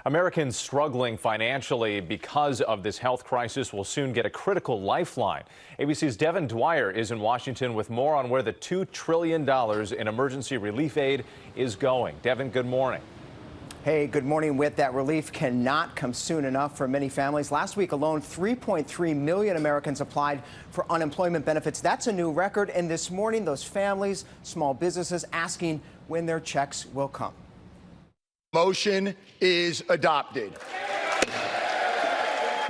Americans struggling financially because of this health crisis will soon get a critical lifeline. ABC's Devin Dwyer is in Washington with more on where the $2 trillion in emergency relief aid is going. Devin, good morning. Hey, good morning. With that relief cannot come soon enough for many families. Last week alone, 3.3 million Americans applied for unemployment benefits. That's a new record. And this morning, those families, small businesses asking when their checks will come. Motion is adopted.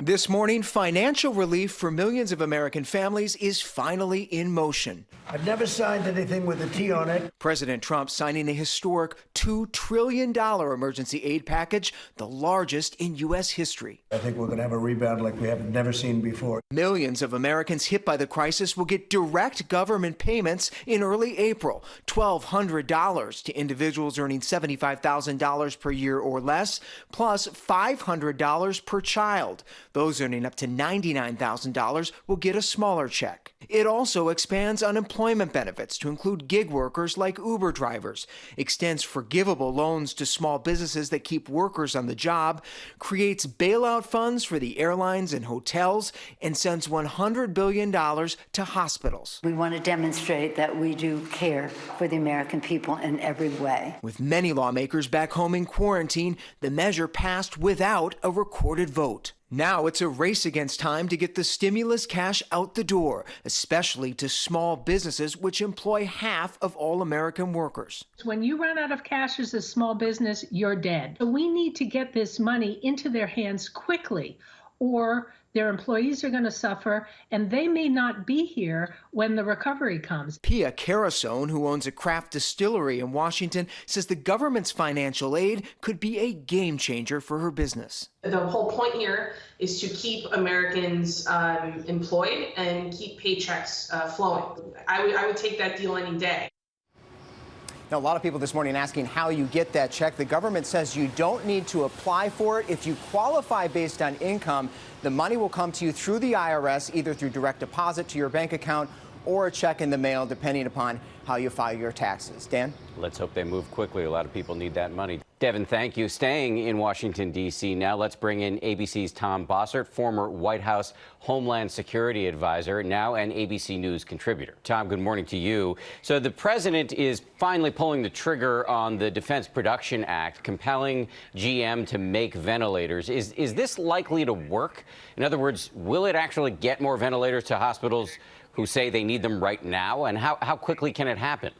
This morning, financial relief for millions of American families is finally in motion. I've never signed anything with a T on it. President Trump signing a historic $2 trillion emergency aid package, the largest in U.S. history. I think we're going to have a rebound like we have never seen before. Millions of Americans hit by the crisis will get direct government payments in early April. $1,200 to individuals earning $75,000 per year or less, plus $500 per child. Those earning up to $99,000 will get a smaller check. It also expands unemployment benefits to include gig workers like Uber drivers, extends forgivable loans to small businesses that keep workers on the job, creates bailout funds for the airlines and hotels, and sends $100 billion to hospitals. We want to demonstrate that we do care for the American people in every way. With many lawmakers back home in quarantine, the measure passed without a recorded vote. Now it's a race against time to get the stimulus cash out the door, especially to small businesses, which employ half of all American workers. When you run out of cash as a small business, you're dead. So we need to get this money into their hands quickly, or their employees are going to suffer, and they may not be here when the recovery comes. Pia Carasone, who owns a craft distillery in Washington, says the government's financial aid could be a game changer for her business. The whole point here is to keep Americans employed and keep paychecks flowing. I would take that deal any day. Now, a lot of people this morning asking how you get that check. The government says you don't need to apply for it. If you qualify based on income, the money will come to you through the IRS, either through direct deposit to your bank account or a check in the mail, depending upon how you file your taxes. Dan? Let's hope they move quickly. A lot of people need that money. Devin, thank you. Staying in Washington, D.C. now, let's bring in ABC's Tom Bossert, former White House Homeland Security advisor, now an ABC News contributor. Tom, good morning to you. So the president is finally pulling the trigger on the Defense Production Act, compelling GM to make ventilators. Is this likely to work? In other words, will it actually get more ventilators to hospitals who say they need them right now? And how quickly can it happen?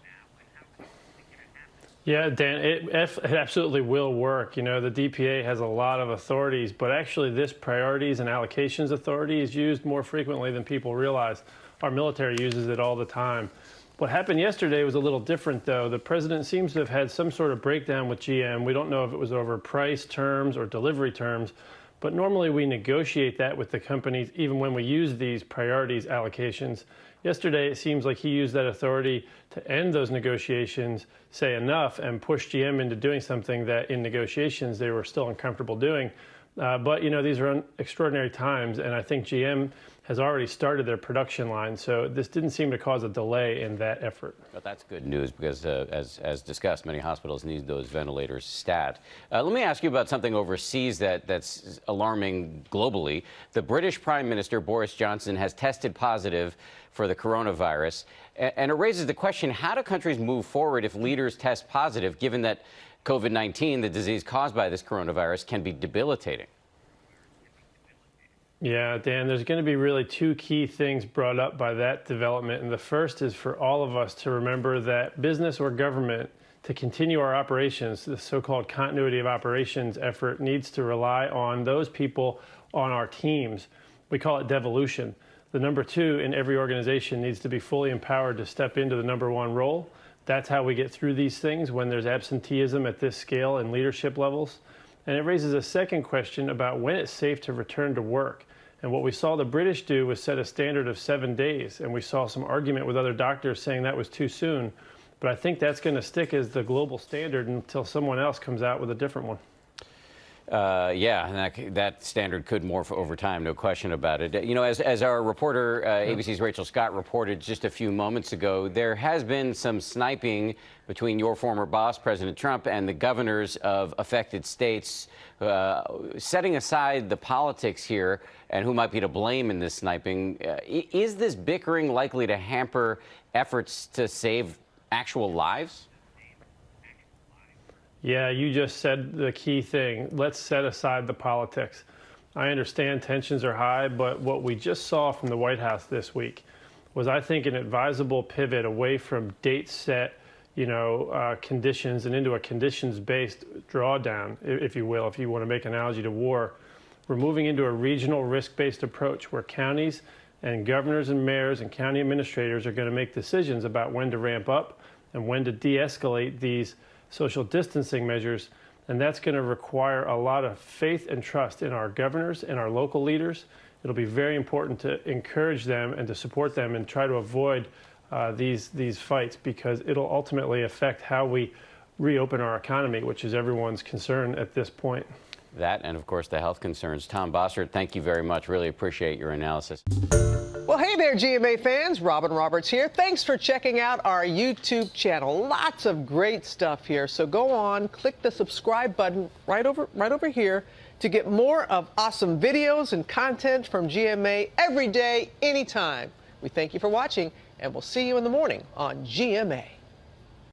Yeah, Dan, it absolutely will work. You know, the DPA has a lot of authorities, but actually this priorities and allocations authority is used more frequently than people realize. Our military uses it all the time. What happened yesterday was a little different, though. The president seems to have had some sort of breakdown with GM. We don't know if it was over price terms or delivery terms, but normally we negotiate that with the companies even when we use these priorities allocations. Yesterday, it seems like he used that authority to end those negotiations, say enough, and push GM into doing something that in negotiations they were still uncomfortable doing. But, you know, these are extraordinary times, and I think GM has already started their production line, so this didn't seem to cause a delay in that effort. But that's good news because, as discussed, many hospitals need those ventilators stat. Let me ask you about something overseas that's alarming globally. The British Prime Minister, Boris Johnson, has tested positive for the coronavirus, and it raises the question, how do countries move forward if leaders test positive, given that COVID-19, the disease caused by this coronavirus, can be debilitating? Yeah, Dan, there's going to be really two key things brought up by that development. And the first is for all of us to remember that business or government, to continue our operations, the so-called continuity of operations effort, needs to rely on those people on our teams. We call it devolution. The number two in every organization needs to be fully empowered to step into the number one role. That's how we get through these things when there's absenteeism at this scale and leadership levels. And it raises a second question about when it's safe to return to work. And what we saw the British do was set a standard of 7 days. And we saw some argument with other doctors saying that was too soon. But I think that's going to stick as the global standard until someone else comes out with a different one. Yeah, and that standard could morph over time, no question about it. You know, as our reporter, ABC's Rachel Scott, reported just a few moments ago, there has been some sniping between your former boss, President Trump, and the governors of affected states. Setting aside the politics here and who might be to blame in this sniping, is this bickering likely to hamper efforts to save actual lives? Yeah, you just said the key thing. Let's set aside the politics. I understand tensions are high, but what we just saw from the White House this week was, I think, an advisable pivot away from date-set, conditions and into a conditions-based drawdown, if you will, if you want to make an analogy to war. We're moving into a regional risk-based approach where counties and governors and mayors and county administrators are going to make decisions about when to ramp up and when to de-escalate these social distancing measures, and that's going to require a lot of faith and trust in our governors and our local leaders. It'll be very important to encourage them and to support them and try to avoid these fights, because it'll ultimately affect how we reopen our economy, which is everyone's concern at this point. That and, of course, the health concerns. Tom Bossert, thank you very much. Really appreciate your analysis. Well, hey there, GMA fans. Robin Roberts here. Thanks for checking out our YouTube channel. Lots of great stuff here. So go on, click the subscribe button right over here to get more of awesome videos and content from GMA every day, anytime. We thank you for watching, and we'll see you in the morning on GMA.